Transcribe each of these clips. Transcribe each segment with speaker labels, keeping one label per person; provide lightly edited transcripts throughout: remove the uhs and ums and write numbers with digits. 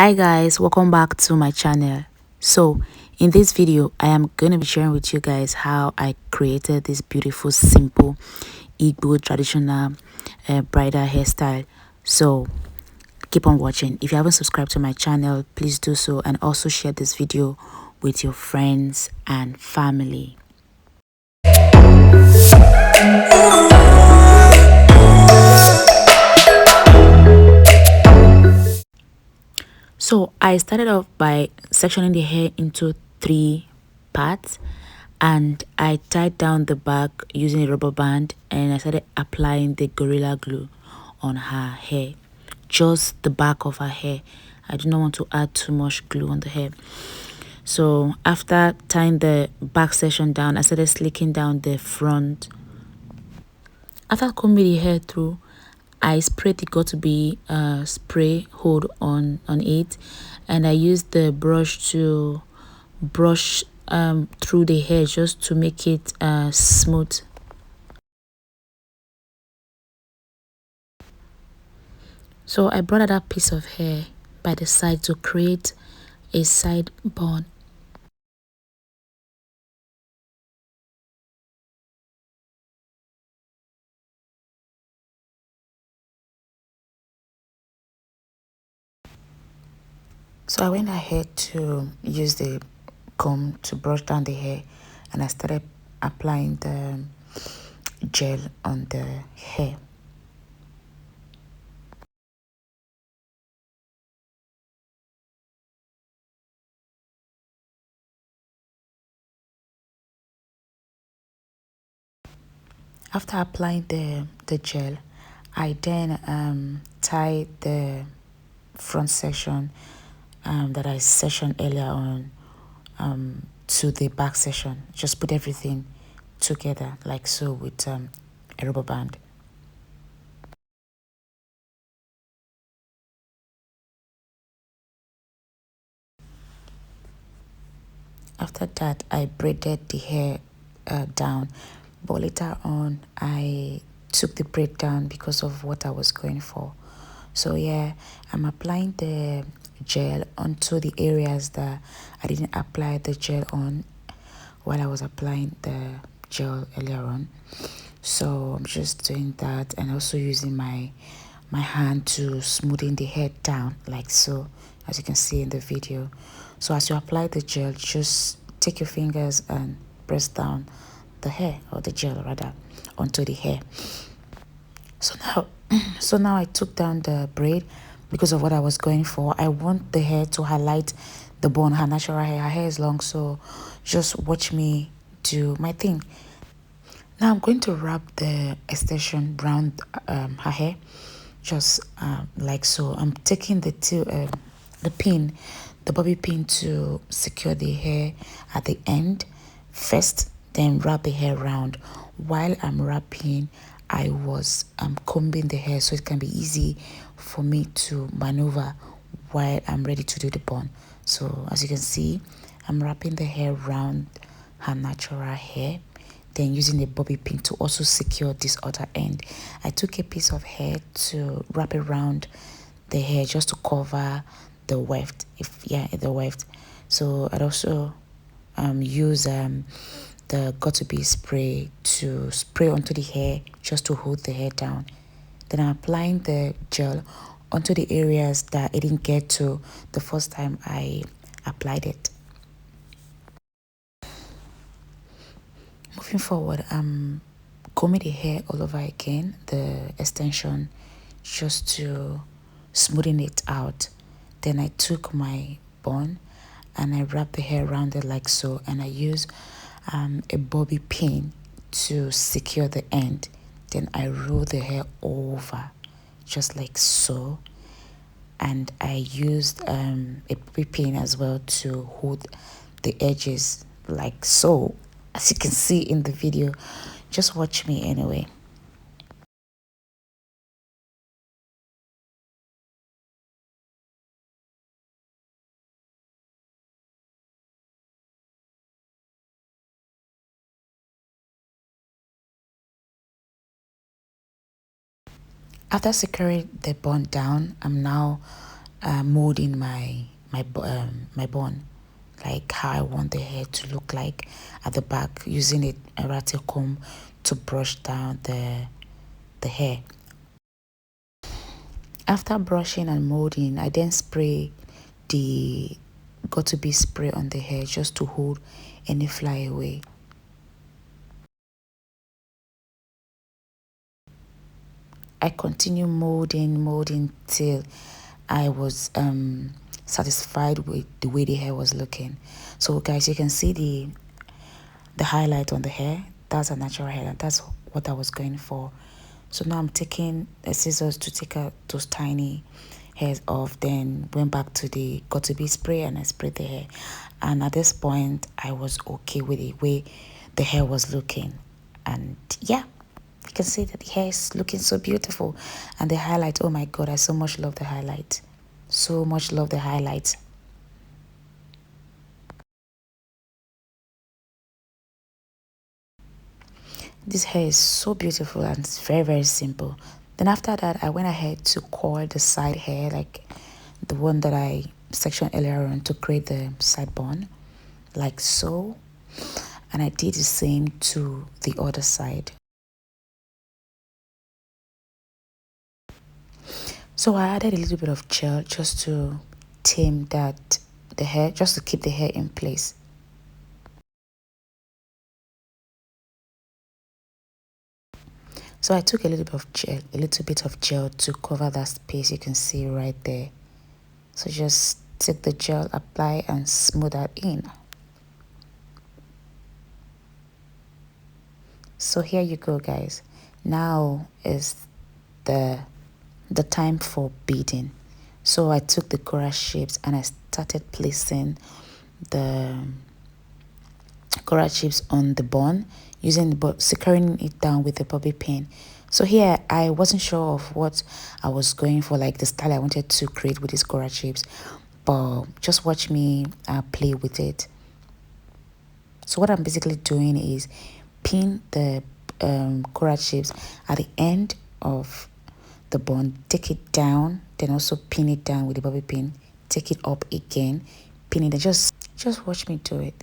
Speaker 1: Hi guys, welcome back to my channel. So in this video I am going to be sharing with you guys how I created this beautiful simple Igbo traditional bridal hairstyle. So keep on watching. If you haven't subscribed to my channel, please do so, and also share this video with your friends and family. So I started off by sectioning the hair into 3 parts, and I tied down the back using a rubber band, and I started applying the Gorilla Glue on her hair, just the back of her hair. I do not want to add too much glue on the hair. So after tying the back section down, I started slicking down the front. After combing the hair through, I sprayed the got-to-be spray hold on it, and I used the brush to brush through the hair just to make it smooth. So I brought out that piece of hair by the side to create a side bun. So I went ahead to use the comb to brush down the hair, and I started applying the gel on the hair. After applying the gel, I then tied the front section that I sectioned earlier on to the back section. Just put everything together like so with a rubber band. After that, I braided the hair down, but later on I took the braid down because of what I was going for. So yeah, I'm applying the gel onto the areas that I didn't apply the gel on while I was applying the gel earlier on. So I'm just doing that, and also using my hand to smoothing the hair down like so, as you can see in the video. So as you apply the gel, just take your fingers and press down the hair, or the gel rather, onto the hair. So now I took down the braid because of what I was going for. I want the hair to highlight the bone, her natural hair. Her hair is long, so just watch me do my thing. Now I'm going to wrap the extension around her hair, just like so. I'm taking the pin, the bobby pin, to secure the hair at the end first, then wrap the hair around. While I'm wrapping, I was combing the hair so it can be easy for me to maneuver while I'm ready to do the bun. So as you can see, I'm wrapping the hair around her natural hair, then using a bobby pin to also secure this other end. I took a piece of hair to wrap around the hair just to cover the weft, the weft. So I'd also use the got-to-be spray to spray onto the hair just to hold the hair down. Then I'm applying the gel onto the areas that I didn't get to the first time I applied it. Moving forward, I'm combing the hair all over again, the extension, just to smoothen it out. Then I took my bun and I wrapped the hair around it like so, and I used a bobby pin to secure the end. Then I roll the hair over just like so, and I used a bobby pin as well to hold the edges like so, as you can see in the video. Just watch me anyway. After securing the bun down, I'm now molding my bun, like how I want the hair to look like at the back, using a ratty comb to brush down the hair. After brushing and molding, I then spray the got to be spray on the hair just to hold any fly away. I continue molding till I was satisfied with the way the hair was looking. So guys, you can see the highlight on the hair. That's a natural hair, and that's what I was going for. So now I'm taking a scissors to take out those tiny hairs off, then went back to the got to be spray and I sprayed the hair. And at this point I was okay with the way the hair was looking. And yeah, you can see that the hair is looking so beautiful. And the highlight, oh my god, I so much love the highlight. So much love the highlight. This hair is so beautiful and it's very simple. Then after that, I went ahead to coil the side hair, like the one that I sectioned earlier on, to create the side bun, like so. And I did the same to the other side. So I added a little bit of gel just to tame the hair, just to keep the hair in place. So I took a little bit of gel to cover that space you can see right there. So just take the gel, apply and smooth that in. So here you go guys. Now is the time for beading. So I took the coral shapes and I started placing the coral shapes on the bun, using securing it down with a bobby pin. So here I wasn't sure of what I was going for, like the style I wanted to create with these coral shapes, but just watch me play with it. So what I'm basically doing is pin the coral shapes at the end of the bun, take it down, then also pin it down with the bobby pin, take it up again, pin it, and just watch me do it.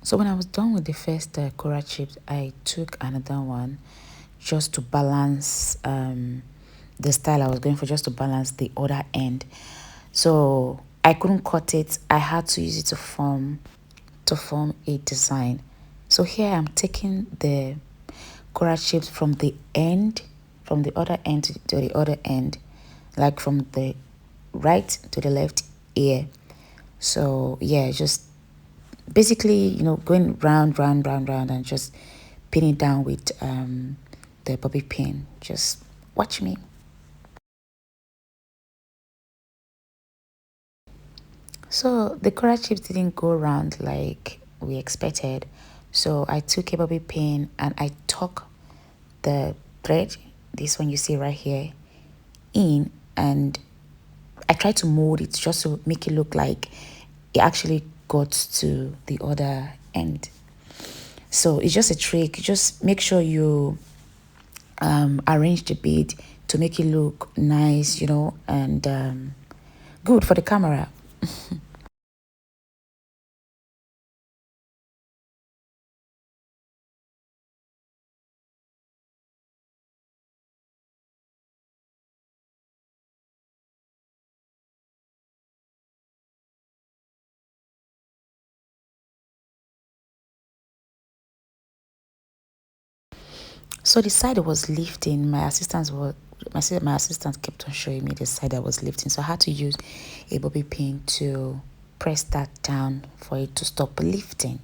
Speaker 1: So when I was done with the first coral chips, I took another one just to balance the style I was going for, just to balance the other end. So I couldn't cut it. I had to use it to form a design. So here I'm taking the coral shapes from the end, from the other end to the other end, like from the right to the left ear. So yeah, just basically, going round and just pinning down with the bobby pin. Just watch me. So the coral chips didn't go round like we expected. So I took a bobby pin and I tuck the thread, this one you see right here, in, and I tried to mold it just to make it look like it actually got to the other end. So it's just a trick. Just make sure you arrange the bead to make it look nice, and good for the camera. So the side that was lifting, my assistant kept on showing me the side that was lifting. So I had to use a bobby pin to press that down for it to stop lifting.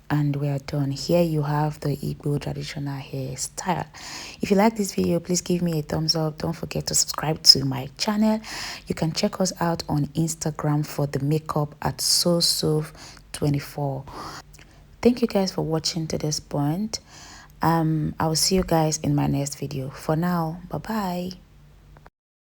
Speaker 1: And we are done. Here you have the Igbo traditional hairstyle. If you like this video, please give me a thumbs up. Don't forget to subscribe to my channel. You can check us out on Instagram for the makeup at SoSof24. Thank you guys for watching to this point. I will see you guys in my next video. For now, bye bye.